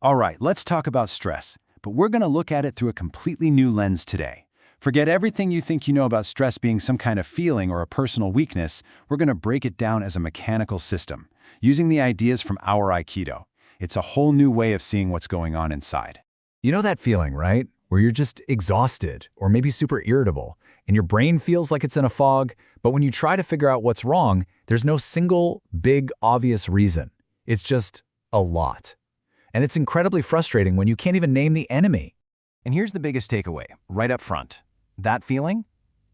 All right, let's talk about stress, but we're going to look at it through a completely new lens today. Forget everything you think you know about stress being some kind of feeling or a personal weakness. We're going to break it down as a mechanical system, using the ideas from Awaraikido. It's a whole new way of seeing what's going on inside. You know that feeling, right? Where you're just exhausted or maybe super irritable, and your brain feels like it's in a fog, but when you try to figure out what's wrong, there's no single, big, obvious reason. It's just a lot. And it's incredibly frustrating when you can't even name the enemy. And here's the biggest takeaway, right up front. That feeling?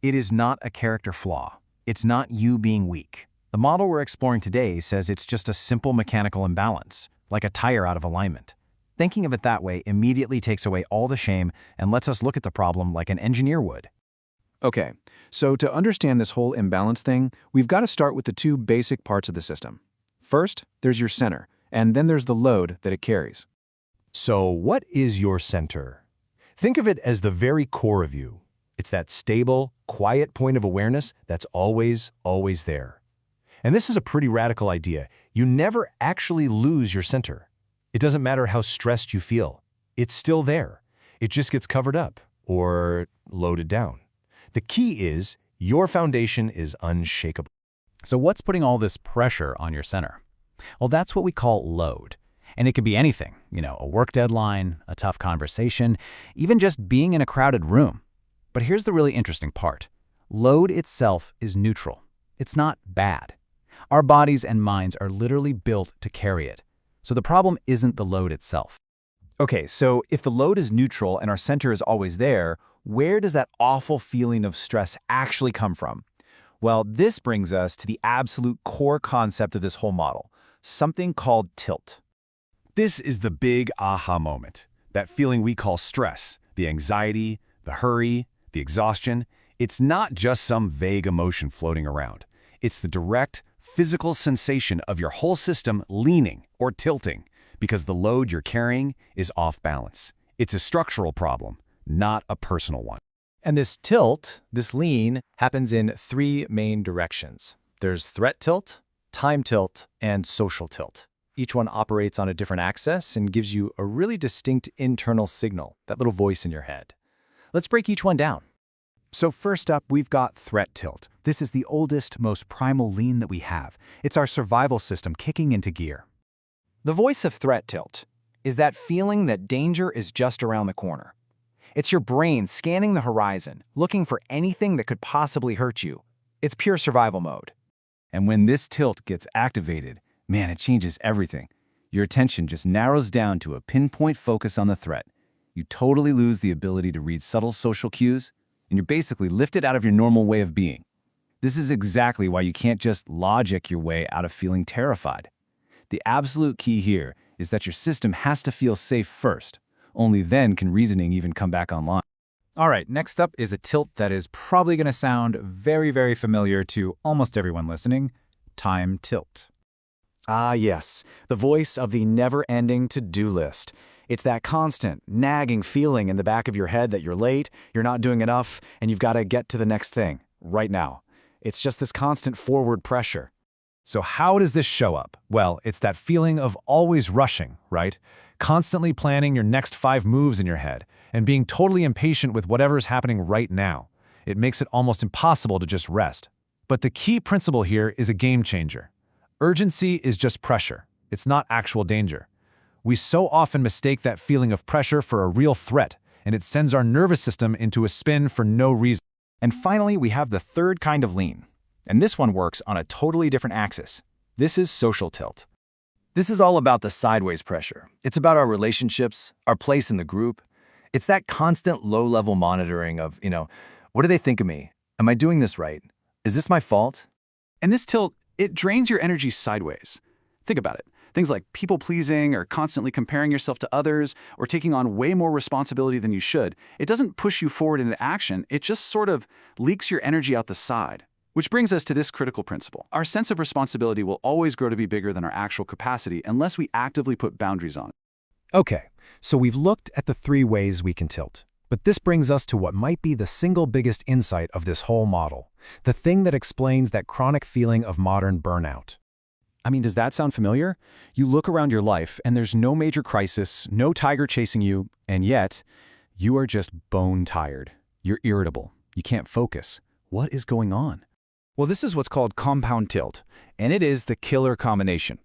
It is not a character flaw. It's not you being weak. The model we're exploring today says it's just a simple mechanical imbalance, like a tire out of alignment. Thinking of it that way immediately takes away all the shame and lets us look at the problem like an engineer would. Okay, so to understand this whole imbalance thing, we've got to start with the two basic parts of the system. First, there's your center, and then there's the load that it carries. So what is your center? Think of it as the very core of you. It's that stable, quiet point of awareness that's always there. And this is a pretty radical idea. You never actually lose your center. It doesn't matter how stressed you feel. It's still there. It just gets covered up or loaded down. The key is your foundation is unshakable. So what's putting all this pressure on your center? Well, that's what we call load. And it could be anything, a work deadline, a tough conversation, even just being in a crowded room. But here's the really interesting part. Load itself is neutral. It's not bad. Our bodies and minds are literally built to carry it. So the problem isn't the load itself. Okay, so if the load is neutral and our center is always there, where does that awful feeling of stress actually come from? Well, this brings us to the absolute core concept of this whole model, something called tilt. This is the big aha moment. That feeling we call stress, the anxiety, the hurry, the exhaustion. It's not just some vague emotion floating around. It's the direct, physical sensation of your whole system leaning or tilting because the load you're carrying is off balance. It's a structural problem, not a personal one. And this tilt, this lean, happens in three main directions. There's threat tilt, time tilt, and social tilt. Each one operates on a different axis and gives you a really distinct internal signal, that little voice in your head. Let's break each one down. So first up, we've got threat tilt. This is the oldest, most primal lean that we have. It's our survival system kicking into gear. The voice of threat tilt is that feeling that danger is just around the corner. It's your brain scanning the horizon, looking for anything that could possibly hurt you. It's pure survival mode. And when this tilt gets activated, man, it changes everything. Your attention just narrows down to a pinpoint focus on the threat. You totally lose the ability to read subtle social cues, and you're basically lifted out of your normal way of being. This is exactly why you can't just logic your way out of feeling terrified. The absolute key here is that your system has to feel safe first. Only then can reasoning even come back online. All right, next up is a tilt that is probably going to sound very, very familiar to almost everyone listening, time tilt. Ah, yes, the voice of the never-ending to-do list. It's that constant, nagging feeling in the back of your head that you're late, you're not doing enough, and you've got to get to the next thing, right now. It's just this constant forward pressure. So how does this show up? Well, it's that feeling of always rushing, right? Constantly planning your next 5 moves in your head and being totally impatient with whatever is happening right now. It makes it almost impossible to just rest. But the key principle here is a game changer. Urgency is just pressure. It's not actual danger. We so often mistake that feeling of pressure for a real threat, and it sends our nervous system into a spin for no reason. And finally, we have the third kind of lean. And this one works on a totally different axis. This is social tilt. This is all about the sideways pressure. It's about our relationships, our place in the group. It's that constant low-level monitoring of, what do they think of me? Am I doing this right? Is this my fault? And this tilt, it drains your energy sideways. Think about it. Things like people-pleasing or constantly comparing yourself to others or taking on way more responsibility than you should. It doesn't push you forward into action. It just sort of leaks your energy out the side. Which brings us to this critical principle. Our sense of responsibility will always grow to be bigger than our actual capacity unless we actively put boundaries on it. Okay, so we've looked at the 3 ways we can tilt. But this brings us to what might be the single biggest insight of this whole model, the thing that explains that chronic feeling of modern burnout. I mean, does that sound familiar? You look around your life and there's no major crisis, no tiger chasing you, and yet you are just bone tired. You're irritable. You can't focus. What is going on? Well, this is what's called compound tilt, and it is the killer combination.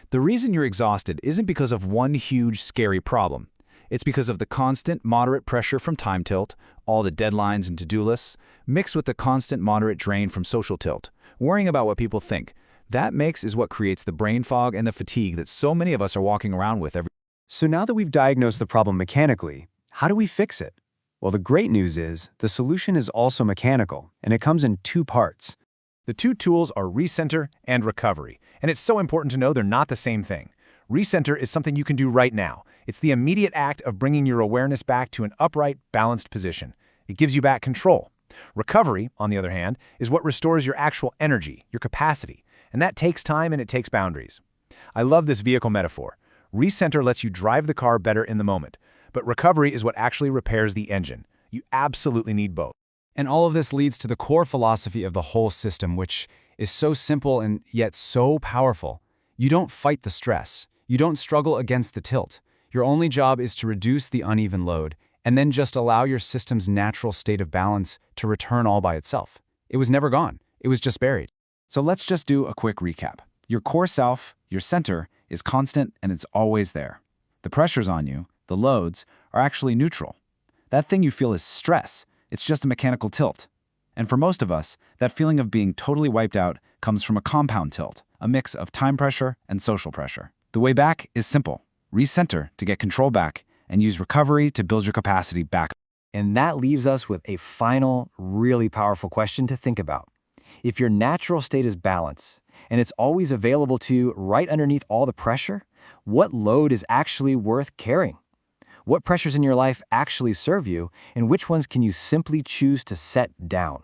The reason you're exhausted isn't because of one huge, scary problem. It's because of the constant, moderate pressure from time tilt, all the deadlines and to-do lists, mixed with the constant, moderate drain from social tilt, worrying about what people think. That mix is what creates the brain fog and the fatigue that so many of us are walking around with every day. So now that we've diagnosed the problem mechanically, how do we fix it? Well, the great news is the solution is also mechanical, and it comes in two parts. The two tools are recenter and recovery, and it's so important to know they're not the same thing. Recenter is something you can do right now. It's the immediate act of bringing your awareness back to an upright, balanced position. It gives you back control. Recovery, on the other hand, is what restores your actual energy, your capacity, and that takes time and it takes boundaries. I love this vehicle metaphor. Recenter lets you drive the car better in the moment, but recovery is what actually repairs the engine. You absolutely need both. And all of this leads to the core philosophy of the whole system, which is so simple and yet so powerful. You don't fight the stress. You don't struggle against the tilt. Your only job is to reduce the uneven load and then just allow your system's natural state of balance to return all by itself. It was never gone. It was just buried. So let's just do a quick recap. Your core self, your center, is constant and it's always there. The pressures on you, the loads, are actually neutral. That thing you feel is stress. It's just a mechanical tilt. And for most of us, that feeling of being totally wiped out comes from a compound tilt, a mix of time pressure and social pressure. The way back is simple. Recenter to get control back and use recovery to build your capacity back. And that leaves us with a final, really powerful question to think about. If your natural state is balance, and it's always available to you right underneath all the pressure, what load is actually worth carrying? What pressures in your life actually serve you, and which ones can you simply choose to set down?